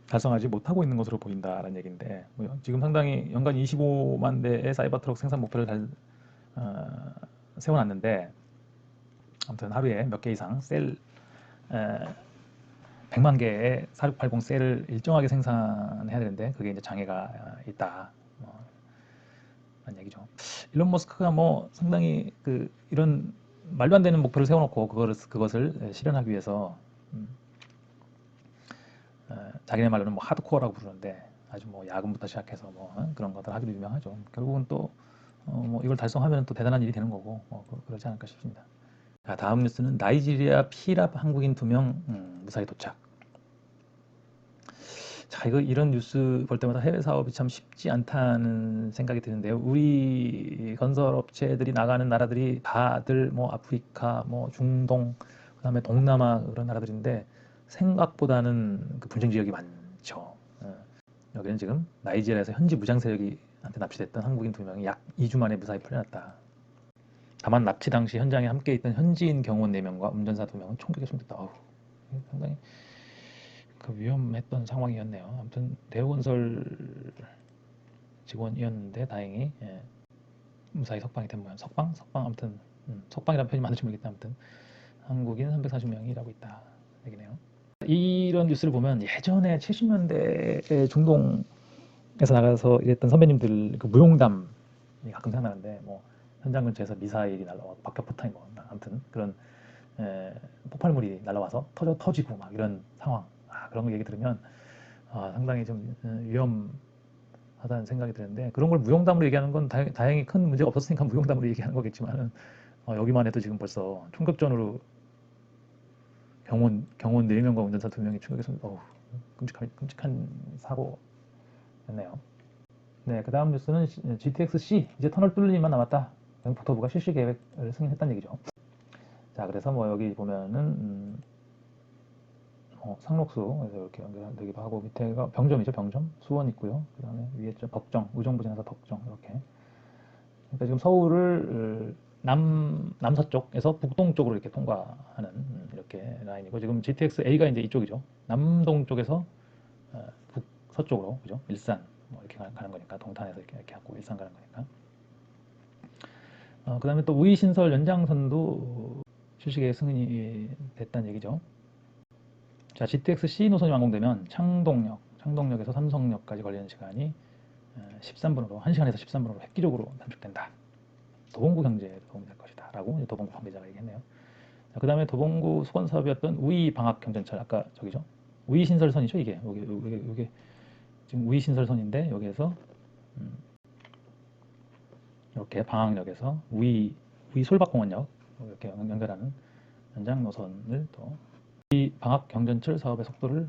Speaker 1: 달성하지 못하고 있는 것으로 보인다라는 얘기인데, 지금 상당히 연간 25만 대의 사이버 트럭 생산 목표를 세워놨는데, 아무튼 하루에 몇 개 이상 셀 100만 개의 4680 셀을 일정하게 생산해야 되는데, 그게 이제 장애가 있다. 라는 얘기죠. 일론 머스크가 뭐 상당히 이런 말도 안 되는 목표를 세워놓고 그것을 실현하기 위해서 자기네 말로는 뭐 하드코어라고 부르는데, 아주 뭐 야근부터 시작해서 뭐 그런 것들 하기로 유명하죠. 결국은 또 뭐 이걸 달성하면 또 대단한 일이 되는 거고, 그러지 않을까 싶습니다. 자, 다음 뉴스는 나이지리아 피랍 한국인 2명 무사히 도착. 자, 이런 뉴스 볼 때마다 해외 사업이 참 쉽지 않다는 생각이 드는데요. 우리 건설 업체들이 나가는 나라들이 다들 뭐 아프리카, 뭐 중동, 그다음에 동남아 그런 나라들인데, 생각보다는 분쟁 지역이 많죠. 여기는 지금 나이지리아에서 현지 무장 세력이한테 납치됐던 한국인 2명이 약 2주 만에 무사히 풀려났다. 다만 납치 당시 현장에 함께 있던 현지인 경호원 4명과 운전사 2명은 총격에 숨졌다. 상당히 위험했던 상황이었네요. 아무튼 대우건설 직원이었는데 다행히 무사히 석방이 된 모양. 석방 아무튼 석방이라는 표현이 맞는지 모르겠다. 아무튼 한국인 340명이 일하고 있다 얘기네요. 이런 뉴스를 보면 예전에 70년대에 중동에서 나가서 일했던 선배님들 무용담이 가끔 생각나는데, 뭐 현장 근처에서 미사일이 날라와서 박격포탄이 뭐 아무튼 그런 폭발물이 날라와서 터지고 막 이런 상황, 그런 거 얘기 들으면 상당히 좀 위험하다는 생각이 드는데, 그런 걸 무용담으로 얘기하는 건 다행히 큰 문제가 없었으니까 무용담으로 얘기하는 거겠지만, 여기만 해도 지금 벌써 총격전으로 경호원 4명과 운전사 2명이 총격에서 끔찍한 사고였네요. 네, 그 다음 뉴스는 GTX-C 이제 터널 뚫릴 일만 남았다. 국토부가 실시 계획을 승인했다는 얘기죠. 자, 그래서 뭐 여기 보면은 상록수, 그래서 이렇게 연결되기도 하고, 밑에가 병점이죠. 병점 수원 있고요. 그다음에 위에 벽정, 의정부 지나서 덕정, 이렇게. 그러니까 지금 서울을 남서쪽에서 북동쪽으로 이렇게 통과하는 이렇게 라인이고, 지금 GTX-A가 이제 이쪽이죠. 남동 쪽에서 북서쪽으로, 그죠? 일산 뭐 이렇게 가는 거니까, 동탄에서 이렇게 하고 일산 가는 거니까. 그 다음에 또 우이신설 연장선도 출시 계획 승인이 됐다는 얘기죠. 자, GTX-C 노선이 완공되면 창동역에서 삼성역까지 걸리는 시간이 13분으로, 1시간에서 13분으로 획기적으로 단축된다. 도봉구 경제에 도움이 될 것이다. 라고 도봉구 관계자가 얘기했네요. 그 다음에 도봉구 수건 사업이었던 우이 방학 경전철, 아까 저기죠. 우이 신설선이죠, 이게. 요게 지금 우이 신설선인데, 여기에서 이렇게 방학역에서 우이 솔밭공원역 이렇게 연결하는 연장 노선을 또 이 방학 경전철 사업의 속도를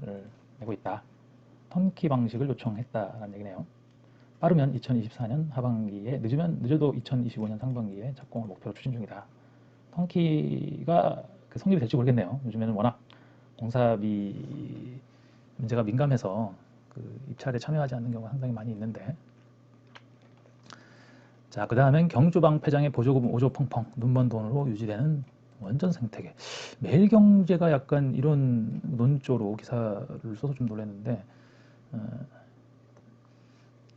Speaker 1: 내고 있다. 턴키 방식을 요청했다라는 얘기네요. 빠르면 2024년 하반기에, 늦어도 2025년 상반기에 착공을 목표로 추진 중이다. 턴키가 성립이 될지 모르겠네요. 요즘에는 워낙 공사비 문제가 민감해서 입찰에 참여하지 않는 경우가 상당히 많이 있는데. 자, 그 다음엔 경주방패장의 보조금 5조 펑펑, 눈먼 돈으로 유지되는 원전 생태계. 매일경제가 약간 이런 논조로 기사를 써서 좀 놀랐는데,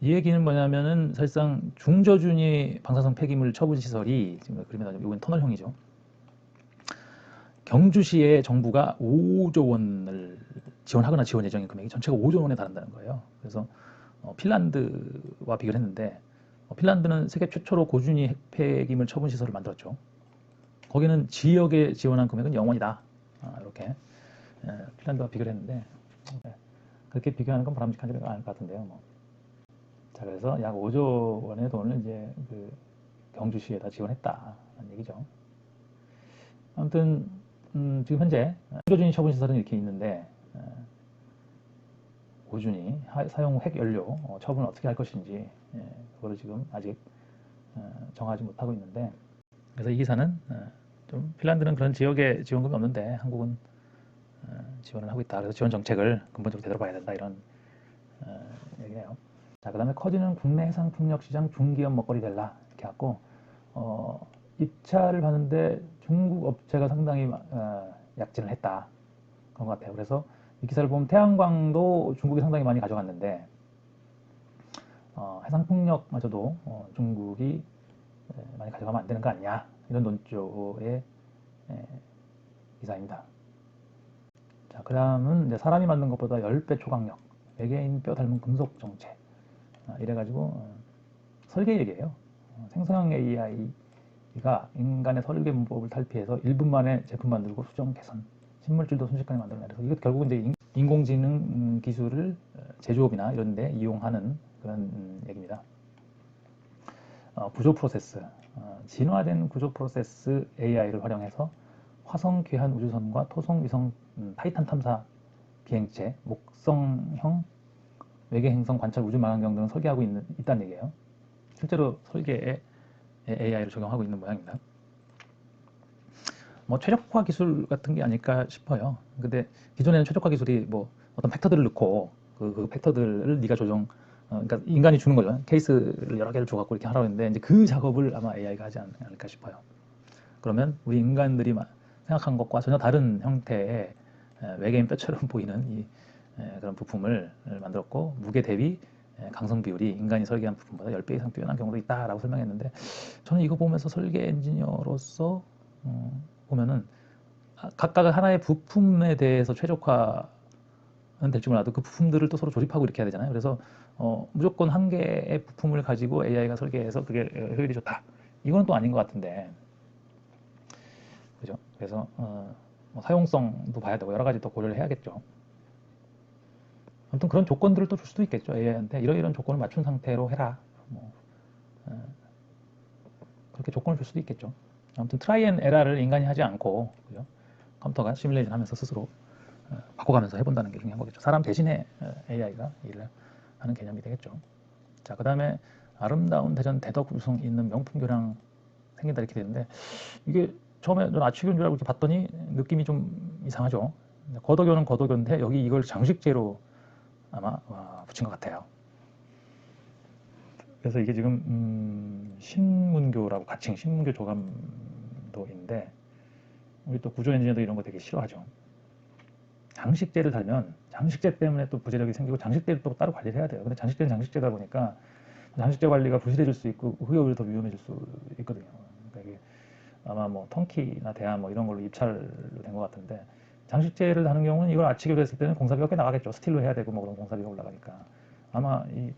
Speaker 1: 이 얘기는 뭐냐면은 사실상 중저준위 방사성 폐기물 처분 시설이, 지금 그러면 이건 터널형이죠. 경주시에 정부가 5조 원을 지원하거나 지원 예정인 금액이 전체가 5조 원에 달한다는 거예요. 그래서 핀란드와 비교를 했는데, 핀란드는 세계 최초로 고준위 핵폐기물 처분 시설을 만들었죠. 거기는 지역에 지원한 금액은 0원이다. 이렇게 핀란드와 비교를 했는데, 그렇게 비교하는 건 바람직하지 않을 것 같은데요. 자, 그래서 약 5조 원의 돈을 이제 경주시에다 지원했다는 얘기죠. 아무튼 지금 현재 중저준위 처분 시설은 이렇게 있는데, 고준위 사용 핵 연료 처분을 어떻게 할 것인지 그거를 지금 아직 정하지 못하고 있는데, 그래서 이 기사는 좀 핀란드는 그런 지역에 지원금이 없는데 한국은 지원을 하고 있다. 그래서 지원 정책을 근본적으로 되돌아봐야 된다, 이런 얘기네요. 자, 그 다음에 커지는 국내 해상풍력 시장 중기업 먹거리 될라, 이렇게 하고, 입찰을 하는데 중국 업체가 상당히 약진을 했다, 그런 것 같아요. 그래서 이 기사를 보면 태양광도 중국이 상당히 많이 가져갔는데, 해상풍력마저도 중국이 많이 가져가면 안 되는 거 아니냐, 이런 논조의 기사입니다. 자, 그 다음은 이제 사람이 만든 것보다 10배 초강력, 외계인 뼈 닮은 금속 정체, 이래가지고 설계 얘기예요. 생성형 AI가 인간의 설계 문법을 탈피해서 1분 만에 제품 만들고 수정 개선, 신물질도 순식간에 만들어내. 그래서 이것 결국은 이제 인공지능 기술을 제조업이나 이런 데 이용하는 그런 얘기입니다. 구조 프로세스, 진화된 구조 프로세스 AI를 활용해서 화성 귀한 우주선과 토성 위성 타이탄 탐사 비행체, 목성형 외계 행성 관찰 우주 망원경 등을 설계하고 있다는 얘기예요. 실제로 설계에 AI를 적용하고 있는 모양입니다. 뭐 최적화 기술 같은 게 아닐까 싶어요. 근데 기존에는 최적화 기술이 뭐 어떤 팩터들을 넣고 그 팩터들을 네가 그러니까 인간이 주는 거죠. 케이스를 여러 개를 줘갖고 이렇게 하라고 했는데, 이제 그 작업을 아마 AI가 하지 않을까 싶어요. 그러면 우리 인간들이 생각한 것과 전혀 다른 형태의 외계인 뼈처럼 보이는 이 그런 부품을 만들었고, 무게 대비 강성 비율이 인간이 설계한 부품보다 10배 이상 뛰어난 경우도 있다라고 설명했는데, 저는 이거 보면서 설계 엔지니어로서 보면은 각각 하나의 부품에 대해서 최적화는 될지 몰라도 그 부품들을 또 서로 조립하고 이렇게 해야 되잖아요. 그래서 무조건 한 개의 부품을 가지고 AI가 설계해서 그게 효율이 좋다, 이건 또 아닌 것 같은데, 그죠? 그래서 뭐 사용성도 봐야 되고 여러 가지 또 고려를 해야겠죠. 아무튼 그런 조건들을 또 줄 수도 있겠죠. AI한테 이런 조건을 맞춘 상태로 해라, 뭐 그렇게 조건을 줄 수도 있겠죠. 아무튼 트라이 앤 에러를 인간이 하지 않고, 그죠? 컴퓨터가 시뮬레이션 하면서 스스로 바꿔가면서 해본다는 게 중요한 거겠죠. 사람 대신에 AI가 일을 하는 개념이 되겠죠. 자, 그 다음에 아름다운 대전 대덕 유성 있는 명품 교량 생긴다, 이렇게 되는데, 이게 처음에 전 아치교인 줄 알고 이렇게 봤더니 느낌이 좀 이상하죠. 거덕교는 거덕교인데 여기 이걸 장식재로 아마 붙인 것 같아요. 그래서 이게 지금 신문교라고 가칭 신문교 조감도인데 우리 또 구조 엔지니어도 이런 거 되게 싫어하죠. 장식제를 달면 장식제 때문에 또 부재력이 생기고 장식제를 또 따로 관리를 해야 돼요. 근데 장식제는 장식제다 보니까 장식제 관리가 부실해질 수 있고 그게 오히려 더 위험해질 수 있거든요. 그러니까 이게 아마 뭐 턴키나 대한 뭐 이런 걸로 입찰된 것 같은데 장식제를 하는 경우는 이걸 아치기로 했을 때는 공사비가 꽤 나가겠죠. 스틸로 해야 되고 뭐 그런 공사비가 올라가니까 아마 이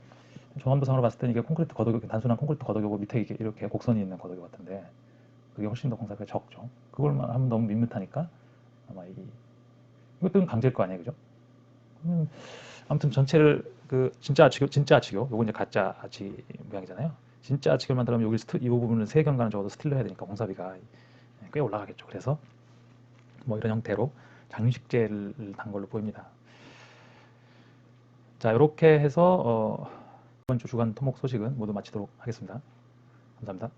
Speaker 1: 조감도상으로 봤을 때는 이게 콘크리트 거덕이 단순한 콘크리트 거덕이고 밑에 이렇게 곡선이 있는 거덕이 같은데 그게 훨씬 더 공사비가 적죠. 그걸만 하면 너무 밋밋하니까 아마 이것도 강제일 거 아니에요, 그죠? 그러면 아무튼 전체를 그 진짜 아치교 요거 이제 가짜 아치 모양이잖아요. 진짜 아치교를 만들려면 여기 이 부분은 3경관을 적어도 스틸로 해야 되니까 공사비가 꽤 올라가겠죠. 그래서 뭐 이런 형태로 장식제를 단 걸로 보입니다. 자, 이렇게 해서 이번 주 주간 토목 소식은 모두 마치도록 하겠습니다. 감사합니다.